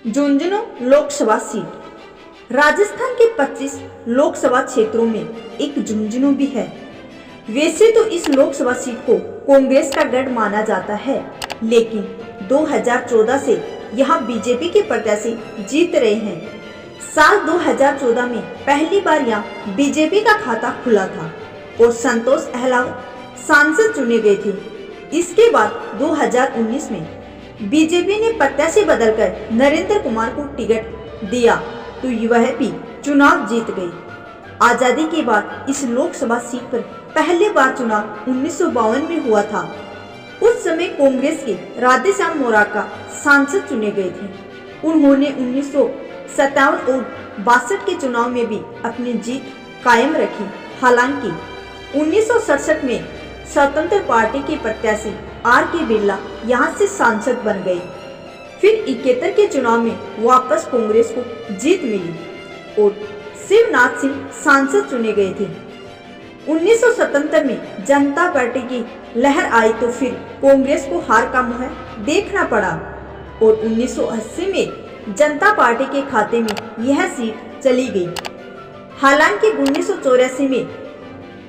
Jhunjhunu Lok Sabha seat. Rajasthan के 25 लोकसभा क्षेत्रों में एक झुंझुनू भी है। वैसे तो इस लोकसभा सीट को कांग्रेस का गढ़ माना जाता है, लेकिन 2014 से यहाँ बीजेपी के प्रत्याशी जीत रहे हैं। साल 2014 में पहली बार यहाँ बीजेपी का खाता खुला था और संतोष अहलावत सांसद चुने गए थे। इसके बाद 2019 में बीजेपी ने प्रत्याशी बदलकर नरेंद्र कुमार को टिकट दिया तो वह भी चुनाव जीत गए। आजादी के बाद इस लोकसभा सीट पर पहली बार चुनाव 1952 में हुआ था। उस समय कांग्रेस के राधेश्याम मोराका सांसद चुने गए थे। उन्होंने 1957 और 62 के चुनाव में भी अपनी जीत कायम रखी। हालांकि 1967 में स्वतंत्र पार्टी के प्रत्याशी आर के बिरला यहाँ से सांसद बन गए। फिर 71 के चुनाव में वापस कांग्रेस को जीत मिली और शिवनाथ सिंह सांसद चुने गए थे। 1977 में जनता पार्टी की लहर आई तो फिर कांग्रेस को हार का मुंह देखना पड़ा और 1980 में जनता पार्टी के खाते में यह सीट चली गई। हालांकि 1984 में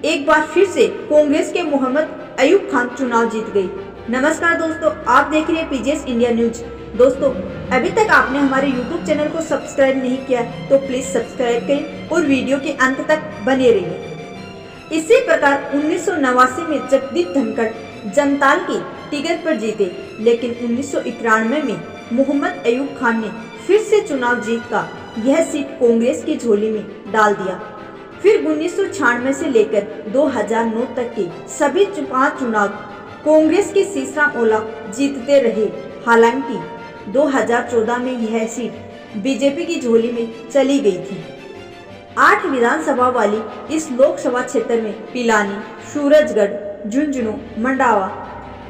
एक बार फिर से कांग्रेस के मोहम्मद अयूब खान चुनाव जीत गई। नमस्कार दोस्तों, आप देख रहे हैं पीजीएस इंडिया न्यूज। दोस्तों, अभी तक आपने हमारे यूट्यूब चैनल को सब्सक्राइब नहीं किया तो प्लीज सब्सक्राइब करें और वीडियो के अंत तक बने रहिए। इसी प्रकार 1989 में जगदीप धनखड़ जनताल की टिकट पर जीते, लेकिन 1991 में मोहम्मद अयूब खान ने फिर से चुनाव जीतकर यह सीट कांग्रेस की झोली में डाल दिया। फिर 1996 से लेकर 2009 तक के सभी 5 चुनाव कांग्रेस के सीसराम ओला जीतते रहे। हालांकि 2014 में यह सीट बीजेपी की झोली में चली गई थी। 8 विधानसभा वाली इस लोकसभा क्षेत्र में पिलानी, सूरजगढ़, झुंझुनू, मंडावा,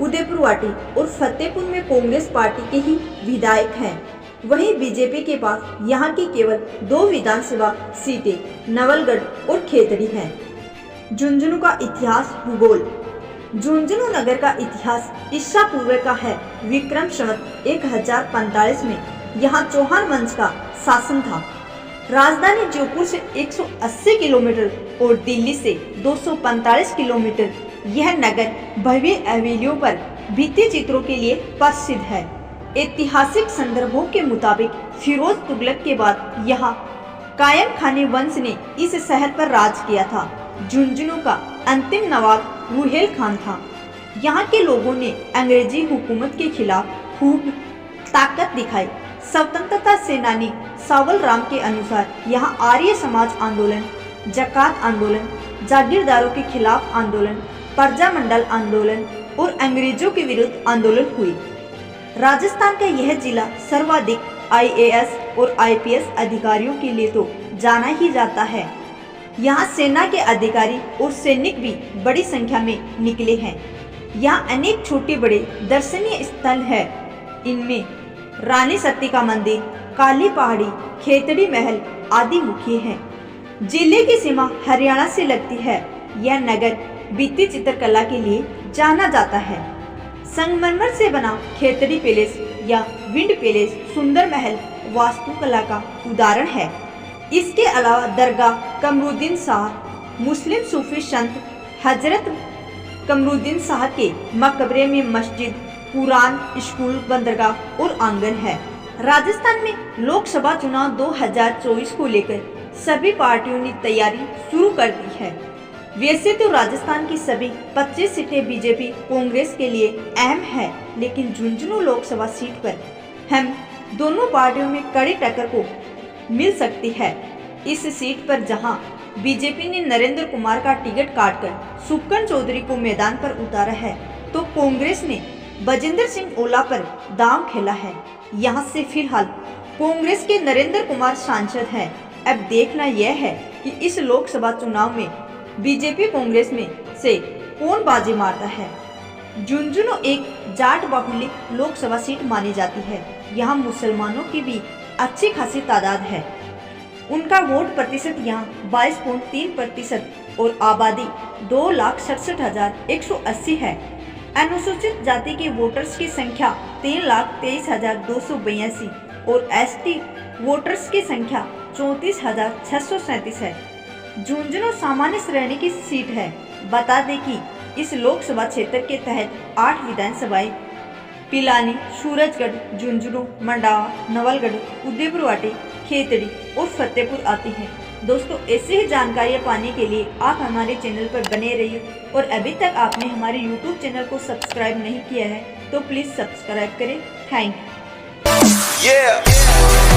उदयपुरवाटी और फतेहपुर में कांग्रेस पार्टी के ही विधायक हैं। वहीं बीजेपी के पास यहाँ की केवल 2 विधानसभा सीटें नवलगढ़ और खेतड़ी हैं। झुंझुनू का इतिहास भूगोल। झुंझुनू नगर का इतिहास ईसा पूर्व का है। विक्रम संवत 1045 में यहाँ चौहान वंश का शासन था। राजधानी जयपुर से 180 किलोमीटर और दिल्ली से 245 किलोमीटर यह नगर भव्य हवेलियों पर भित्ति चित्रों के लिए प्रसिद्ध है। ऐतिहासिक संदर्भों के मुताबिक फिरोज तुगलक के बाद यहाँ कायम खानी वंश ने इस शहर पर राज किया था। झुंझुनू का अंतिम नवाब रुहेल खान था। यहाँ के लोगों ने अंग्रेजी हुकूमत के खिलाफ खूब ताकत दिखाई। स्वतंत्रता सेनानी सावल राम के अनुसार यहाँ आर्य समाज आंदोलन, जकात आंदोलन, जागीरदारों के खिलाफ आंदोलन, प्रजामंडल आंदोलन और अंग्रेजों के विरुद्ध आंदोलन हुई। राजस्थान का यह जिला सर्वाधिक IAS और IPS अधिकारियों के लिए तो जाना ही जाता है। यहाँ सेना के अधिकारी और सैनिक भी बड़ी संख्या में निकले हैं। यहाँ अनेक छोटे बड़े दर्शनीय स्थल हैं। इनमें रानी सती का मंदिर, काली पहाड़ी, खेतड़ी महल आदि मुख्य हैं। जिले की सीमा हरियाणा से लगती है। यह नगर भित्ति चित्रकला के लिए जाना जाता है। संगमरमर से बना खेतड़ी पैलेस या विंड पैलेस सुंदर महल वास्तुकला का उदाहरण है। इसके अलावा दरगाह कमरुद्दीन शाह, मुस्लिम सूफी संत हजरत कमरुद्दीन शाह के मकबरे में मस्जिद, कुरान स्कूल, बंदरगाह और आंगन है। राजस्थान में लोकसभा चुनाव 2024 को लेकर सभी पार्टियों ने तैयारी शुरू कर दी है। वैसे तो राजस्थान की सभी 25 सीटें बीजेपी कांग्रेस के लिए अहम है, लेकिन झुंझुनू लोकसभा सीट पर हम दोनों पार्टियों में कड़ी टक्कर को मिल सकती है। इस सीट पर जहां बीजेपी ने नरेंद्र कुमार का टिकट काटकर सुक्कन चौधरी को मैदान पर उतारा है, तो कांग्रेस ने बजिंदर सिंह ओला पर दांव खेला है। यहां से फिलहाल कांग्रेस के नरेंद्र कुमार सांसद हैं। अब देखना यह है कि इस लोकसभा चुनाव में बीजेपी कांग्रेस में से कौन बाजी मारता है। झुंझुनू एक जाट बाहुल्य लोकसभा सीट मानी जाती है। यहाँ मुसलमानों की भी अच्छी खासी तादाद है। उनका वोट प्रतिशत यहाँ 22.3% और आबादी 2,67,180 है। अनुसूचित जाति के वोटर्स की संख्या 3,23,282 और एसटी वोटर्स की संख्या 34,637 है। झुंझुनू सामान्य श्रेणी की सीट है। बता दें कि इस लोकसभा क्षेत्र के तहत 8 विधानसभाएं पिलानी, सूरजगढ़, झुंझुनू, मंडावा, नवलगढ़, उदयपुरवाटी, खेतड़ी और फतेहपुर आती हैं। दोस्तों, ऐसे ही जानकारियाँ पाने के लिए आप हमारे चैनल पर बने रहिए और अभी तक आपने हमारे YouTube चैनल को सब्सक्राइब नहीं किया है तो प्लीज़ सब्सक्राइब करें। Thank you.